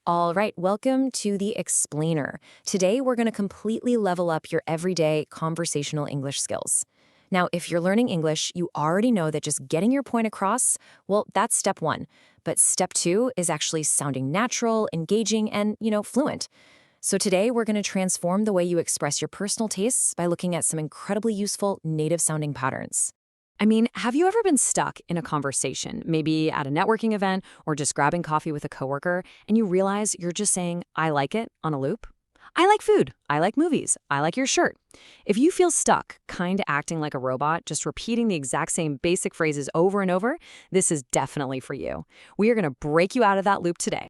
All right, welcome to the Explainer. Today, we're going to completely level up your everyday conversational English skills. Now, if you're learning English, you already know that just getting your point across, well, that's step one. But step two is actually sounding natural, engaging, and, fluent. So today, we're going to transform the way you express your personal tastes by looking at some incredibly useful native sounding patterns. Have you ever been stuck in a conversation, maybe at a networking event or just grabbing coffee with a coworker, and you realize you're just saying, I like it, on a loop? I like food. I like movies. I like your shirt. If you feel stuck, kind of acting like a robot, just repeating the exact same basic phrases over and over, this is definitely for you. We are going to break you out of that loop today.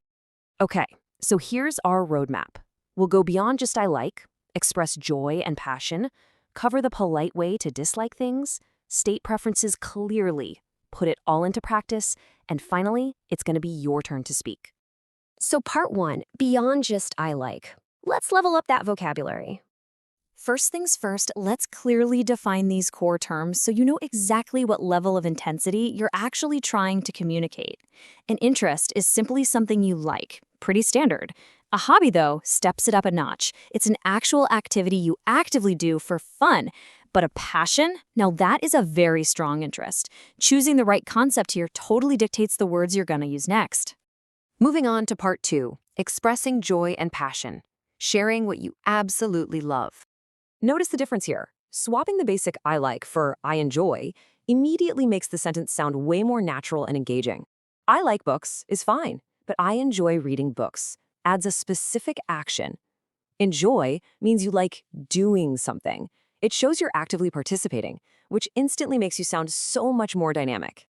Okay, so here's our roadmap. We'll go beyond just I like, express joy and passion, cover the polite way to dislike things, state preferences clearly, put it all into practice, and finally, it's going to be your turn to speak. So part one, beyond just I like. Let's level up that vocabulary. First things first, let's clearly define these core terms so you know exactly what level of intensity you're actually trying to communicate. An interest is simply something you like, pretty standard. A hobby, though, steps it up a notch. It's an actual activity you actively do for fun. But a passion? Now that is a very strong interest. Choosing the right concept here totally dictates the words you're going to use next. Moving on to part two, expressing joy and passion. Sharing what you absolutely love. Notice the difference here. Swapping the basic I like for I enjoy immediately makes the sentence sound way more natural and engaging. I like books is fine, but I enjoy reading books adds a specific action. Enjoy means you like doing something. It shows you're actively participating, which instantly makes you sound so much more dynamic.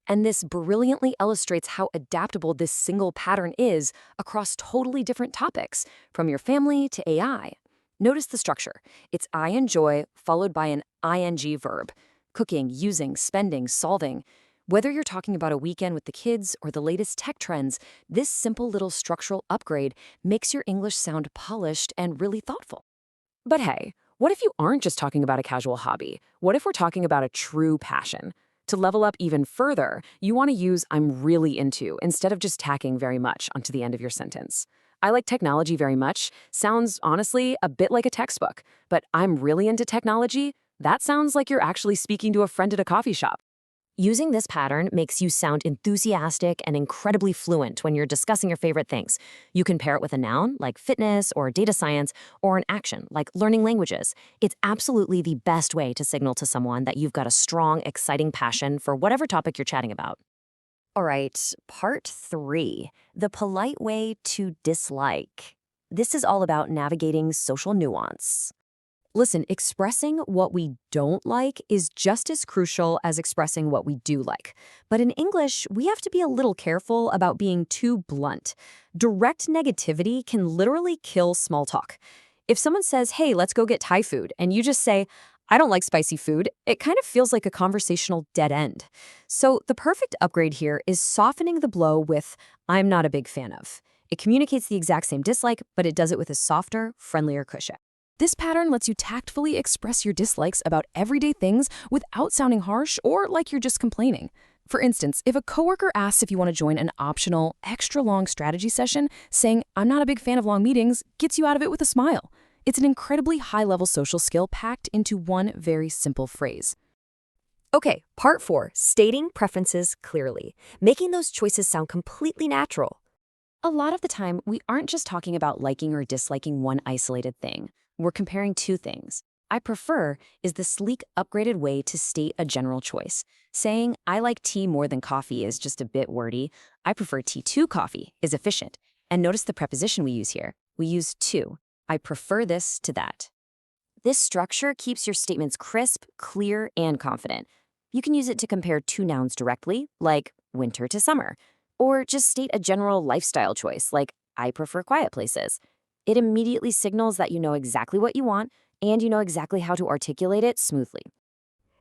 And this brilliantly illustrates how adaptable this single pattern is across totally different topics, from your family to AI. Notice the structure. It's I enjoy followed by an ing verb. Cooking, using, spending, solving. Whether you're talking about a weekend with the kids or the latest tech trends, this simple little structural upgrade makes your English sound polished and really thoughtful. But hey, what if you aren't just talking about a casual hobby? What if we're talking about a true passion? To level up even further, you want to use I'm really into instead of just tacking very much onto the end of your sentence. I like technology very much sounds honestly a bit like a textbook, but I'm really into technology, that sounds like you're actually speaking to a friend at a coffee shop. Using this pattern makes you sound enthusiastic and incredibly fluent when you're discussing your favorite things. You can pair it with a noun, like fitness or data science, or an action, like learning languages. It's absolutely the best way to signal to someone that you've got a strong, exciting passion for whatever topic you're chatting about. All right, part three, the polite way to dislike. This is all about navigating social nuance. Listen, expressing what we don't like is just as crucial as expressing what we do like. But in English, we have to be a little careful about being too blunt. Direct negativity can literally kill small talk. If someone says, hey, let's go get Thai food, and you just say, I don't like spicy food, it kind of feels like a conversational dead end. So the perfect upgrade here is softening the blow with, I'm not a big fan of. It communicates the exact same dislike, but it does it with a softer, friendlier cushion. This pattern lets you tactfully express your dislikes about everyday things without sounding harsh or like you're just complaining. For instance, if a coworker asks if you want to join an optional, extra-long strategy session, saying, I'm not a big fan of long meetings, gets you out of it with a smile. It's an incredibly high-level social skill packed into one very simple phrase. Okay, part four, stating preferences clearly, making those choices sound completely natural. A lot of the time, we aren't just talking about liking or disliking one isolated thing. We're comparing two things. I prefer is the sleek, upgraded way to state a general choice. Saying, I like tea more than coffee is just a bit wordy. I prefer tea to coffee is efficient. And notice the preposition we use here. We use to. I prefer this to that. This structure keeps your statements crisp, clear, and confident. You can use it to compare two nouns directly, like winter to summer, or just state a general lifestyle choice, like I prefer quiet places. It immediately signals that you know exactly what you want and you know exactly how to articulate it smoothly.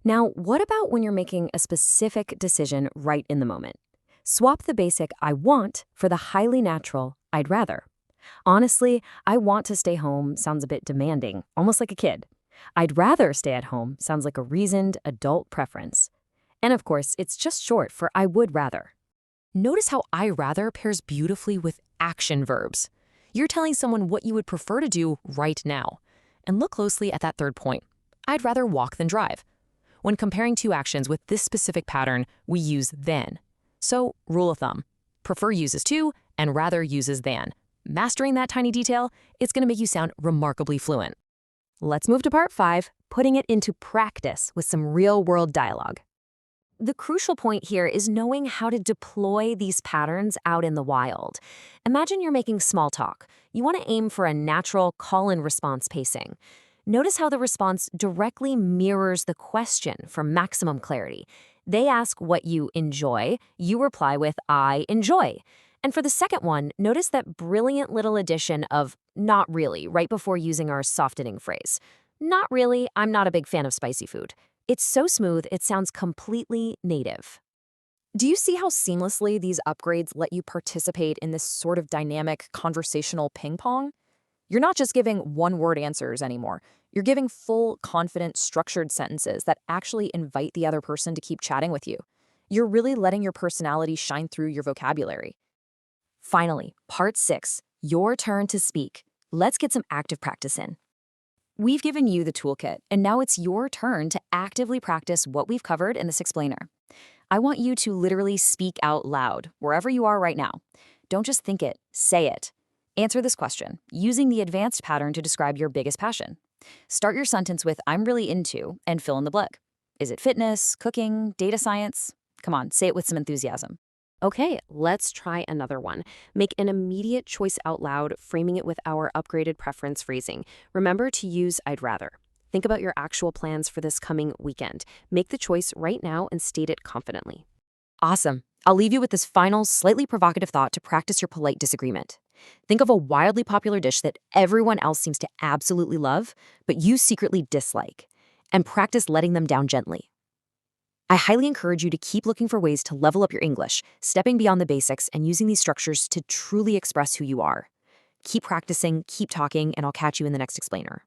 Now, what about when you're making a specific decision right in the moment? Swap the basic I want for the highly natural I'd rather. Honestly, I want to stay home sounds a bit demanding, almost like a kid. I'd rather stay at home sounds like a reasoned adult preference. And of course, it's just short for I would rather. Notice how I rather pairs beautifully with action verbs. You're telling someone what you would prefer to do right now. And look closely at that third point. I'd rather walk than drive. When comparing two actions with this specific pattern, we use than. So, rule of thumb. Prefer uses to and rather uses than. Mastering that tiny detail, it's going to make you sound remarkably fluent. Let's move to part 5, putting it into practice with some real-world dialogue. The crucial point here is knowing how to deploy these patterns out in the wild. Imagine you're making small talk. You want to aim for a natural call-and-response pacing. Notice how the response directly mirrors the question for maximum clarity. They ask what you enjoy. You reply with, I enjoy. And for the second one, notice that brilliant little addition of not really right before using our softening phrase. Not really, I'm not a big fan of spicy food. It's so smooth, it sounds completely native. Do you see how seamlessly these upgrades let you participate in this sort of dynamic conversational ping pong? You're not just giving one-word answers anymore. You're giving full, confident, structured sentences that actually invite the other person to keep chatting with you. You're really letting your personality shine through your vocabulary. Finally, part 6, your turn to speak. Let's get some active practice in. We've given you the toolkit, and now it's your turn to actively practice what we've covered in this explainer. I want you to literally speak out loud, wherever you are right now. Don't just think it, say it. Answer this question, using the advanced pattern to describe your biggest passion. Start your sentence with, I'm really into, and fill in the blank. Is it fitness, cooking, data science? Come on, say it with some enthusiasm. Okay, let's try another one. Make an immediate choice out loud, framing it with our upgraded preference phrasing. Remember to use I'd rather. Think about your actual plans for this coming weekend. Make the choice right now and state it confidently. Awesome. I'll leave you with this final, slightly provocative thought to practice your polite disagreement. Think of a wildly popular dish that everyone else seems to absolutely love, but you secretly dislike, and practice letting them down gently. I highly encourage you to keep looking for ways to level up your English, stepping beyond the basics and using these structures to truly express who you are. Keep practicing, keep talking, and I'll catch you in the next explainer.